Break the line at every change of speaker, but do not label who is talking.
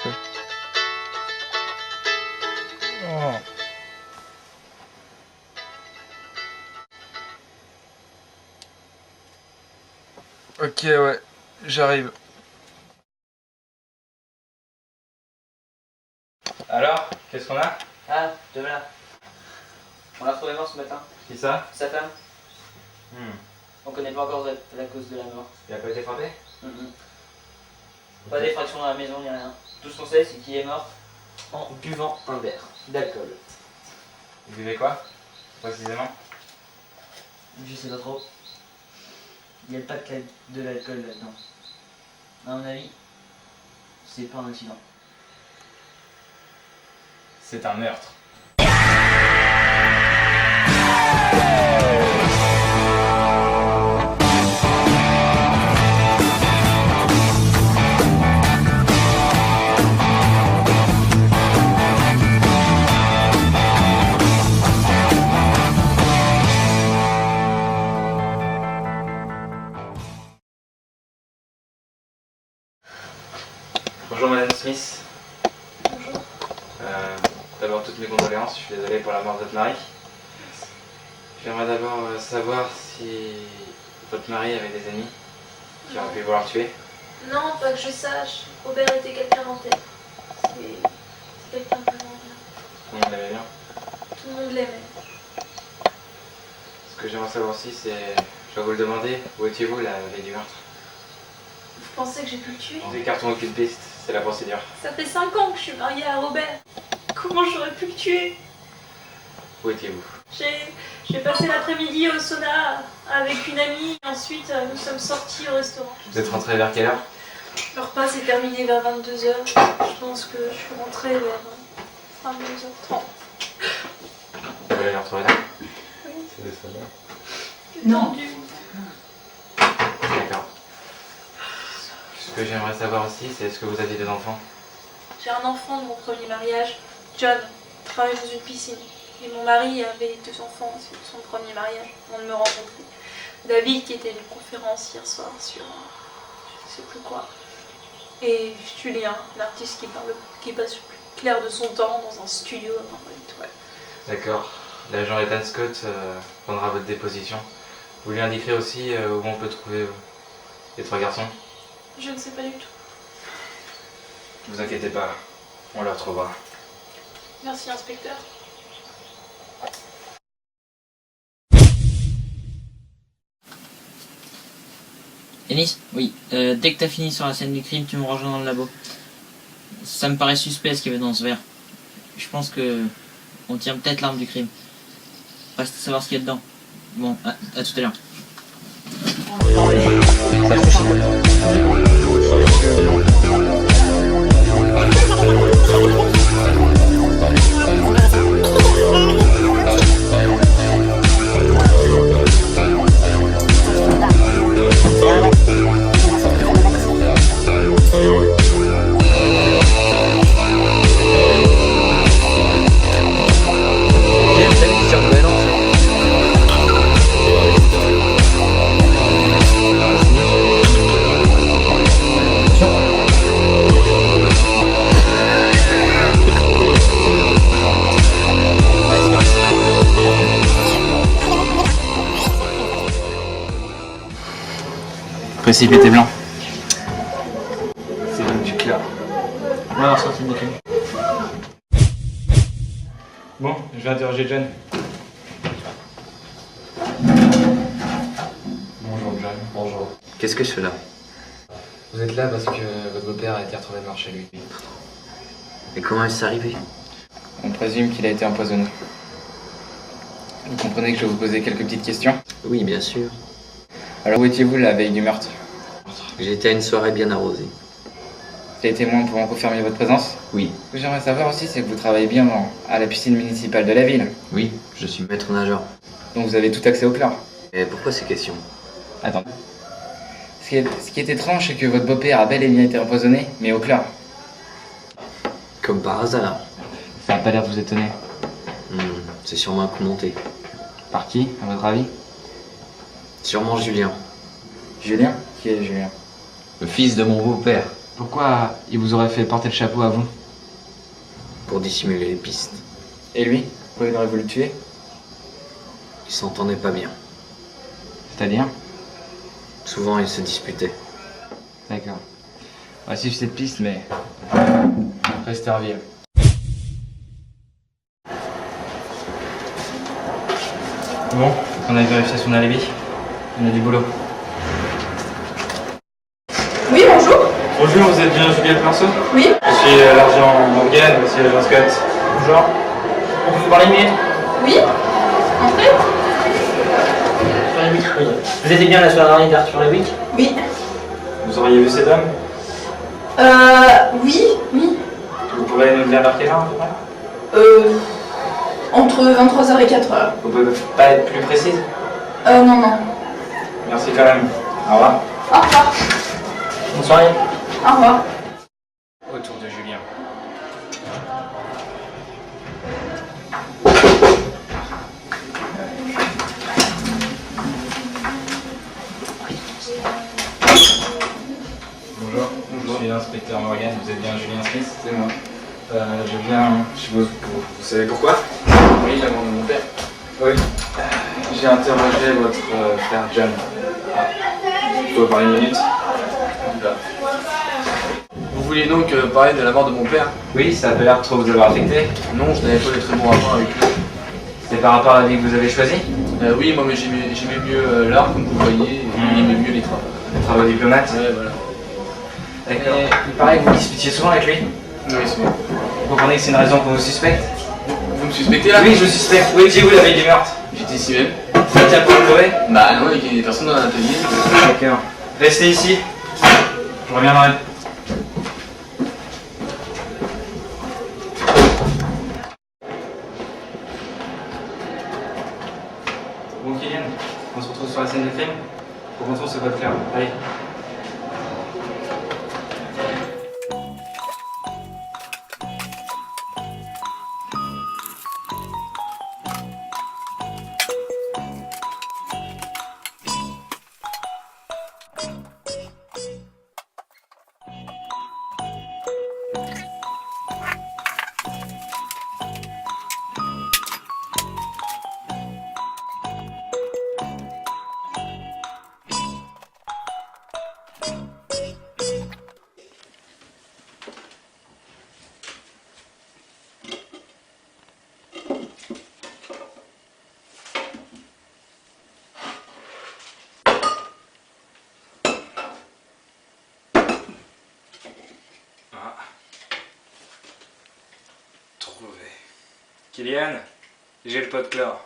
Oh. Ok, ouais, j'arrive.
Alors, qu'est-ce qu'on a?
Ah, de là. On l'a retrouvé mort ce matin.
Qui ça?
Sa femme.
Hmm.
On connaît pas encore la cause de la mort.
Il a pas été frappé?
Pas d'effraction dans la maison ni rien. Tout ce qu'on sait, c'est qu'il est mort en buvant un verre d'alcool.
Vous buvez quoi? Précisément?
Je sais pas trop. Il n'y a pas de l'alcool là-dedans. À mon avis, c'est pas un accident.
C'est un meurtre. Bonjour Madame Smith.
Bonjour.
D'abord toutes mes condoléances, je suis désolé pour la mort de votre mari. J'aimerais d'abord savoir si votre mari avait des amis qui auraient pu vouloir tuer.
Non, pas que je sache. Robert était quelqu'un en tête. C'est quelqu'un de vraiment bien.
Tout le monde l'aimait bien.
Tout le monde l'aimait.
Ce que j'aimerais savoir aussi, c'est, je dois vous le demander, où étiez-vous la veille du meurtre?
Vous pensez que j'ai pu le tuer?
Des cartons aucune piste, c'est la procédure.
Ça fait 5 ans que je suis mariée à Robert. Comment j'aurais pu le tuer?
Où étiez-vous?
J'ai passé l'après-midi au sauna avec une amie. Ensuite, nous sommes sortis au restaurant.
Vous êtes rentré vers quelle heure?
Le repas s'est terminé vers 22 h. Je pense que je suis rentrée vers 22 h 30.
Vous allez la retrouver là?
Oui.
C'est des soldats.
Non.
D'accord. Ce que j'aimerais savoir aussi, c'est est-ce que vous aviez des enfants?
J'ai un enfant de mon premier mariage, John, qui travaille dans une piscine. Et mon mari avait 2 enfants aussi de son premier mariage, avant de me rencontrer. David, qui était à une conférence hier soir sur je sais plus quoi. Et Julien, l'artiste qui passe plus clair de son temps dans un studio dans l'étoile.
D'accord. L'agent Ethan Scott prendra votre déposition. Vous lui indiquerez aussi où on peut trouver les 3 garçons?
Je ne sais pas du tout.
Ne vous inquiétez pas, on le retrouvera.
Merci, inspecteur.
Denis, oui, dès que t'as fini sur la scène du crime, tu me rejoins dans le labo. Ça me paraît suspect ce qu'il y avait dans ce verre. Je pense que on tient peut-être l'arme du crime. Reste à savoir ce qu'il y a dedans. Bon, à tout à l'heure. Précipité blanc.
C'est donc du clair.
Alors, sorti du crime.
Bon, je vais interroger John. Bonjour John.
Bonjour. Qu'est-ce que je fais là?
Vous êtes là parce que votre beau-père a été retrouvé mort chez lui.
Et comment est-ce arrivé?
On présume qu'il a été empoisonné. Vous comprenez que je vais vous poser quelques petites questions?
Oui, bien sûr.
Alors où étiez-vous la veille du meurtre?
J'étais à une soirée bien arrosée.
Les témoins pourront confirmer votre présence?
Oui.
Ce que j'aimerais savoir aussi, c'est que vous travaillez bien à la piscine municipale de la ville.
Oui, je suis maître nageur.
Donc vous avez tout accès au chlore.
Et pourquoi ces questions?
Attends. Ce qui est étrange, c'est que votre beau-père a bel et bien été empoisonné, mais au chlore.
Comme par hasard.
Ça n'a pas l'air de vous étonner.
C'est sûrement un coup monté.
Par qui, à votre avis?
Sûrement Julien.
Julien? Qui est Julien?
Le fils de mon beau-père.
Pourquoi il vous aurait fait porter le chapeau à vous?
Pour dissimuler les pistes.
Et lui? Pourquoi il aurait voulu le tuer?
Ils s'entendaient pas bien.
C'est-à-dire?
Souvent, ils se disputaient.
D'accord. On va suivre cette piste, mais restez en ville. Bon, on a vérifié son alibi. On a du boulot.
Oui, bonjour.
Bonjour, vous êtes bien Juliette Pinceau?
Oui.
Je suis l'agent Morgan, aussi l'agent Scott. Bonjour. On peut vous parler une minute?
Oui. Entrez.
Vous étiez bien la soirée dernière d'Arthur Lewick?
Oui.
Vous auriez vu cet homme?
Oui, oui.
Vous pourrez nous dire vers quelle heure à peu près?
Entre 23h et 4h.
Vous pouvez pas être plus précise?
Non, non.
Merci quand même. Au revoir.
Au revoir.
Bonne soirée.
Au revoir.
Autour de Julien. Bonjour, je suis l'inspecteur Morgan, vous êtes bien Julien Smith? C'est moi. Je viens chez vous, vous savez pourquoi? Oui, la mort de mon père. Oui. J'ai interrogé votre frère John. Je peux vous parler une minute?
Vous voulez donc parler de la mort de mon père?
Oui, ça a pas l'air de trop vous avoir affecté.
Non, je n'avais pas de très bon rapport avec lui.
C'est par rapport à la vie que vous avez choisie?
Oui, moi mais j'aimais mieux l'art, comme vous voyez, et il aimait mieux les travaux.
Les travaux diplomates?
Ouais, voilà.
D'accord. Il paraît que vous disputiez souvent avec lui?
Oui, c'est bon.
Vous comprenez que c'est une raison qu'on vous suspecte?
Vous me suspectez là?
Oui, je suspecte. Où étiez-vous la veille du meurtre?
J'étais ici même.
Vous étiez pour le prouver?
Bah non, il y a des personnes dans l'atelier.
D'accord. Restez ici. Je reviendrai. Bon, Kylian, on se retrouve sur la scène du crime. Pour rentrer sur votre clair. Allez. Trouvé. Kylian, j'ai le pot de chlore.